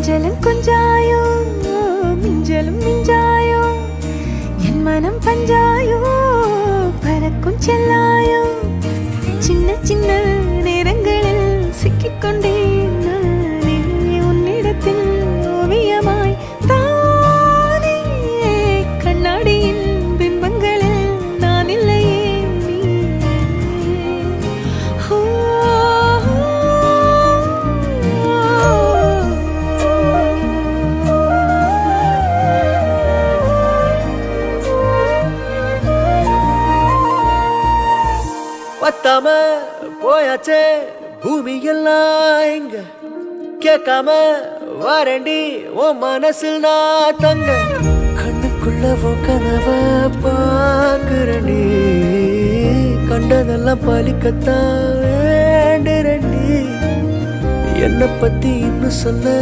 கொஞ்சலும் கொஞ்சாயோ மிஞ்சலும் மிஞ்சாயோ என் மனம் பஞ்சாயோ பறக்கும் செல்லாயோ சின்ன சின்ன நேரங்களில் சிக்கிக்கொண்டேன் நானே உன்னிடத்தில் ஓவியமாய் தானே கண்ணாடியின் பிம்பங்களில் நான் இல்லையே நீ பத்தாம போயாச்சே பூமி எல்லாம் இங்க கேட்காம வாரண்டி உன் மனசில் நான் தங்க கண்ணுக்குள்ள கனவ பாக்குறண்டி கண்டதெல்லாம் பலிக்கத்தான் வேண்டுறண்டி என்னை பத்தி இன்னும் சொல்ல